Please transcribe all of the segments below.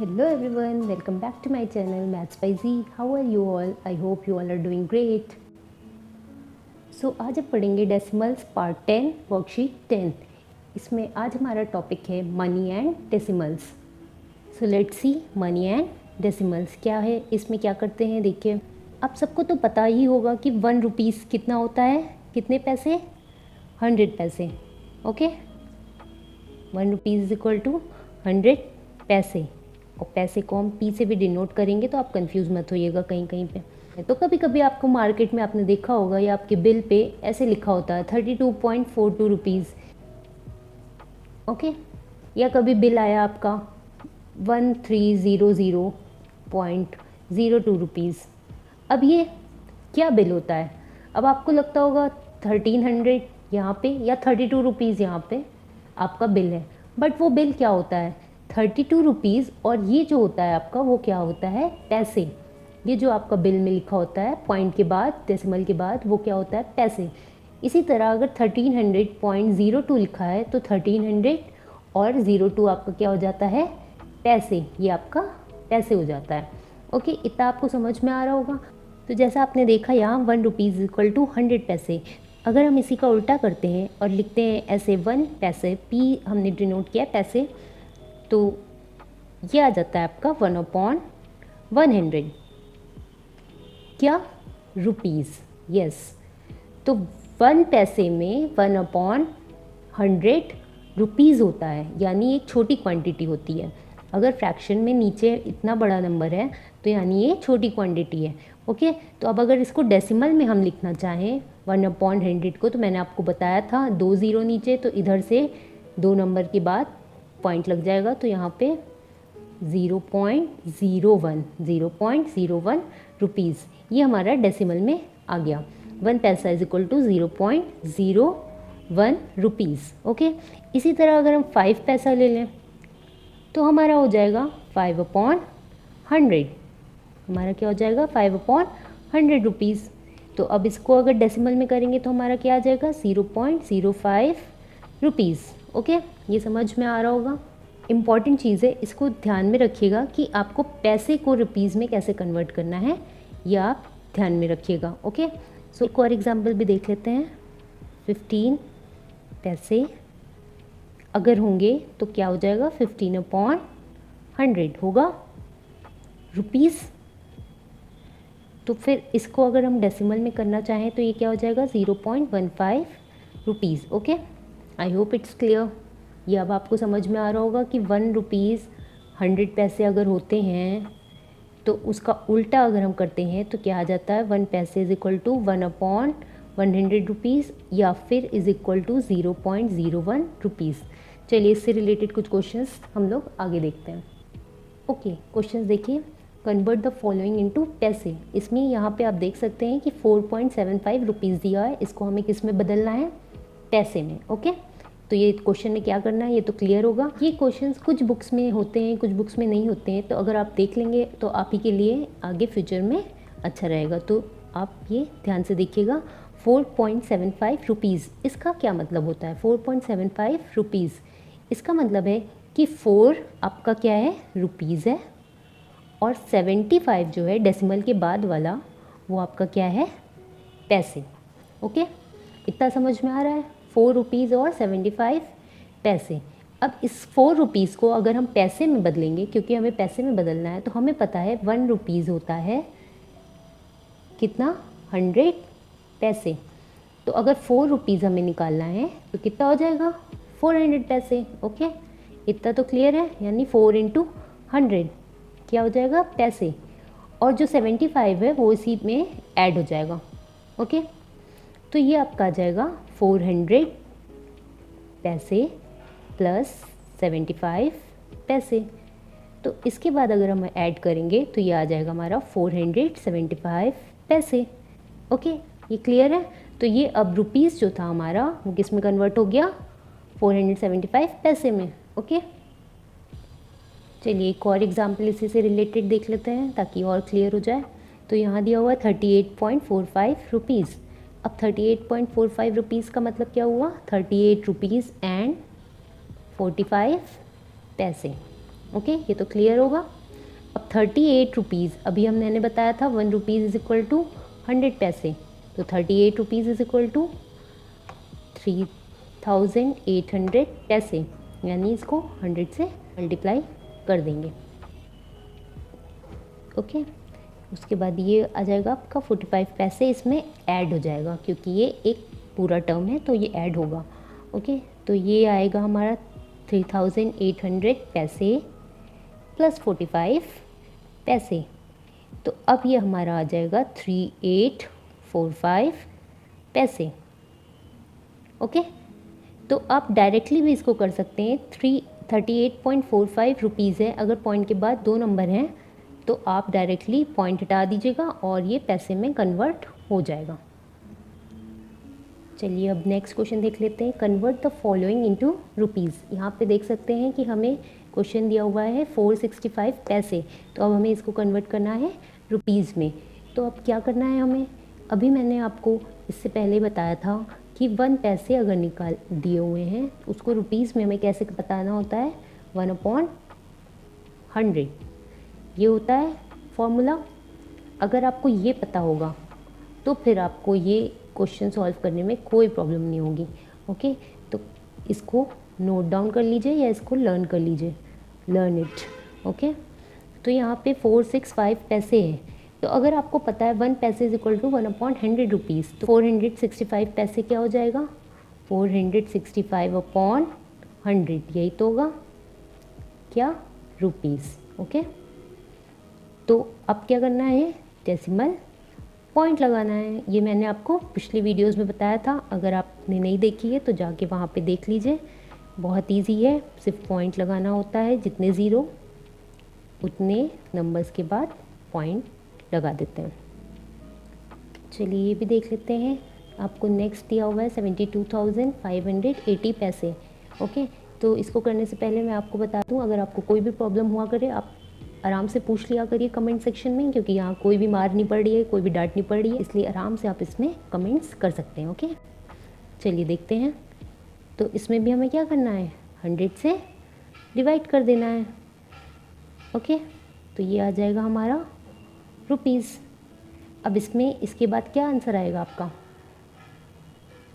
Hello everyone, welcome back to my channel Maths by Z. How are you all? I hope you all are doing great. So आज हम पढ़ेंगे decimals part 10 worksheet 10. इसमें आज हमारा topic है money and decimals. So let's see money and decimals क्या है, इसमें क्या करते हैं. देखिए आप सबको तो पता ही होगा कि 1 रुपीज़ कितना होता है, कितने पैसे, 100 पैसे. Okay, 1 rupees is equal to 100 पैसे. और पैसे को हम पी से भी डिनोट करेंगे तो आप कंफ्यूज मत होइएगा कहीं कहीं पे. तो कभी कभी आपको मार्केट में आपने देखा होगा या आपके बिल पे ऐसे लिखा होता है 32.42 रुपीज़. ओके, या कभी बिल आया आपका 1300.02 रुपीज़. अब ये क्या बिल होता है. अब आपको लगता होगा 1300 यहाँ पे या 32 रुपीज़ यहाँ पे आपका बिल है, बट वो बिल क्या होता है 32 रुपीज़. और ये जो होता है आपका वो क्या होता है, पैसे. ये जो आपका बिल में लिखा होता है पॉइंट के बाद, डेसिमल के बाद, वो क्या होता है, पैसे. इसी तरह अगर 1300.02 लिखा है तो 1300 और 02 आपका क्या हो जाता है, पैसे. ये आपका पैसे हो जाता है. ओके, इतना आपको समझ में आ रहा होगा. तो जैसा आपने देखा यहाँ 1 रुपीज़ इक्वल टू 100 पैसे. अगर हम इसी का उल्टा करते हैं और लिखते हैं ऐसे 1 पैसे, पी हमने डिनोट किया पैसे, तो ये आ जाता है आपका 1/100. क्या, रुपीज़. यस, तो 1 पैसे में 1/100 रुपीज़ होता है, यानी एक छोटी क्वांटिटी होती है. अगर फ्रैक्शन में नीचे इतना बड़ा नंबर है तो यानी ये छोटी क्वांटिटी है. ओके, तो अब अगर इसको डेसिमल में हम लिखना चाहें 1/100 को, तो मैंने आपको बताया था 2 ज़ीरो नीचे, तो इधर से 2 नंबर के बाद पॉइंट लग जाएगा, तो यहाँ पे 0.01 रुपीज़ ये हमारा डेसिमल में आ गया. 1 पैसा is equal to 0.01 rupees. Okay, इसी तरह अगर हम 5 पैसा ले लें तो हमारा हो जाएगा 5/100. हमारा क्या हो जाएगा, 5/100 रुपीज़. तो अब इसको अगर डेसिमल में करेंगे तो हमारा क्या आ जाएगा, 0.05 रुपीज़. ओके, ये समझ में आ रहा होगा. इम्पॉर्टेंट चीज़ है, इसको ध्यान में रखिएगा कि आपको पैसे को रुपीज़ में कैसे कन्वर्ट करना है, ये आप ध्यान में रखिएगा. ओके, सो एक और एग्जांपल भी देख लेते हैं. 15 पैसे अगर होंगे तो क्या हो जाएगा, 15/100 होगा रुपीज़. तो फिर इसको अगर हम डेसिमल में करना चाहें तो ये क्या हो जाएगा, 0.15 rupees. Okay, I hope it's clear. ये अब आपको समझ में आ रहा होगा कि 1 रुपीज़ 100 पैसे अगर होते हैं तो उसका उल्टा अगर हम करते हैं तो क्या आ जाता है, 1 पैसे इज इक्वल टू 1/100 रुपीज़, या फिर इज इक्वल टू 0.01 रुपीज़. चलिए इससे रिलेटेड कुछ क्वेश्चंस हम लोग आगे देखते हैं. ओके, क्वेश्चंस देखिए. कन्वर्ट द फॉलोइंग इनटू पैसे. इसमें यहाँ पे आप देख सकते हैं कि 4.75 रुपीज़ दिया है, इसको हमें किस में बदलना है, पैसे में. ओके, तो ये क्वेश्चन में क्या करना है ये तो क्लियर होगा. ये क्वेश्चंस कुछ बुक्स में होते हैं, कुछ बुक्स में नहीं होते हैं, तो अगर आप देख लेंगे तो आप ही के लिए आगे फ्यूचर में अच्छा रहेगा. तो आप ये ध्यान से देखिएगा. 4.75 रुपीज़, इसका क्या मतलब होता है, 4.75 रुपीज़, इसका मतलब है कि 4 आपका क्या है, रुपीज़ है, और 75 जो है डेसिमल के बाद वाला वो आपका क्या है, पैसे. ओके, इतना समझ में आ रहा है, 4 रुपीज़ और 75 पैसे. अब इस 4 रुपीज़ को अगर हम पैसे में बदलेंगे, क्योंकि हमें पैसे में बदलना है, तो हमें पता है 1 रुपीज़ होता है कितना, 100 पैसे. तो अगर 4 रुपीज़ हमें निकालना है तो कितना हो जाएगा, 400 पैसे. ओके, इतना तो क्लियर है, यानी 4 × 100 क्या हो जाएगा, पैसे. और जो 75 है वो इसी में ऐड हो जाएगा. ओके, तो ये आपका आ जाएगा 400 पैसे प्लस 75 पैसे. तो इसके बाद अगर हम ऐड करेंगे तो ये आ जाएगा हमारा 475 पैसे. ओके, ये क्लियर है. तो ये अब रुपीज़ जो था हमारा वो किस में कन्वर्ट हो गया, 475 पैसे में. ओके, चलिए एक और एग्जाम्पल इसी से रिलेटेड देख लेते हैं ताकि और क्लियर हो जाए. तो यहाँ दिया हुआ 38.45 रुपीज़. अब 38.45 रुपीज़ का मतलब क्या हुआ, 38 रुपीज़ एंड 45 पैसे. ओके, ये तो क्लियर होगा। अब 38 रुपीज़, अभी हमने बताया था 1 रुपीज़ इज इक्वल टू 100 पैसे, तो 38 रुपीज़ इज इक्वल टू 3800 पैसे, यानी इसको 100 से मल्टीप्लाई कर देंगे। ओके, उसके बाद ये आ जाएगा आपका 45 पैसे, इसमें ऐड हो जाएगा क्योंकि ये एक पूरा टर्म है तो ये ऐड होगा। ओके, तो ये आएगा हमारा 3800 पैसे प्लस 45 पैसे, तो अब ये हमारा आ जाएगा 3845 पैसे। ओके, तो आप डायरेक्टली भी इसको कर सकते हैं। 38.45 रुपीज़ है, अगर पॉइंट के बाद 2 नंबर हैं तो आप डायरेक्टली पॉइंट हटा दीजिएगा और ये पैसे में कन्वर्ट हो जाएगा। चलिए अब नेक्स्ट क्वेश्चन देख लेते हैं। Convert the following into rupees. यहाँ पे देख सकते हैं कि हमें क्वेश्चन दिया हुआ है 465 पैसे, तो अब हमें इसको कन्वर्ट करना है रुपीज़ में। तो अब क्या करना है हमें, अभी मैंने आपको इससे पहले बताया था कि 1 पैसे अगर निकाल दिए हुए हैं उसको रुपीज़ में हमें कैसे बताना होता है, 1/100, ये होता है फॉर्मूला। अगर आपको ये पता होगा तो फिर आपको ये क्वेश्चन सॉल्व करने में कोई प्रॉब्लम नहीं होगी। ओके, तो इसको नोट डाउन कर लीजिए या इसको लर्न कर लीजिए, लर्न इट। ओके, तो यहाँ पे 465 पैसे हैं, तो अगर आपको पता है 1 पैसे इज इक्वल टू 1/100 रुपीज़, तो 465 पैसे क्या हो जाएगा, 465/100, यही तो होगा क्या, रुपीज़। ओके, तो अब क्या करना है, डेसिमल पॉइंट लगाना है। ये मैंने आपको पिछली वीडियोस में बताया था, अगर आपने नहीं देखी है तो जाके वहाँ पे देख लीजिए, बहुत इजी है, सिर्फ पॉइंट लगाना होता है, जितने ज़ीरो उतने नंबर्स के बाद पॉइंट लगा देते हैं। चलिए ये भी देख लेते हैं। आपको नेक्स्ट दिया हुआ है 72,580 पैसे। ओके, तो इसको करने से पहले मैं आपको बता दूं, अगर आपको कोई भी प्रॉब्लम हुआ करे आप आराम से पूछ लिया करिए कमेंट सेक्शन में, क्योंकि यहाँ कोई भी मार नहीं पड़ रही है, कोई भी डांट नहीं पड़ रही है, इसलिए आराम से आप इसमें कमेंट्स कर सकते हैं। ओके, चलिए देखते हैं। तो इसमें भी हमें क्या करना है, 100 से डिवाइड कर देना है। ओके, तो ये आ जाएगा हमारा रुपीज़। अब इसमें इसके बाद क्या आंसर आएगा आपका,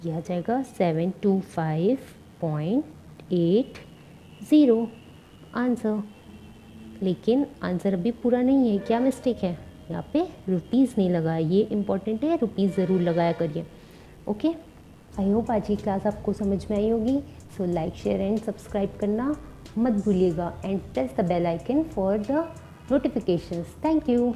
ये आ जाएगा 725.80 आंसर। लेकिन आंसर अभी पूरा नहीं है, क्या मिस्टेक है, यहाँ पे रुपीज़ नहीं लगा है, ये इम्पॉर्टेंट है, रुपीज़ ज़रूर लगाया करिए। ओके, आई होप आज की क्लास आपको समझ में आई होगी। So like, share and subscribe करना मत भूलिएगा, and press the bell icon for the notifications. Thank you.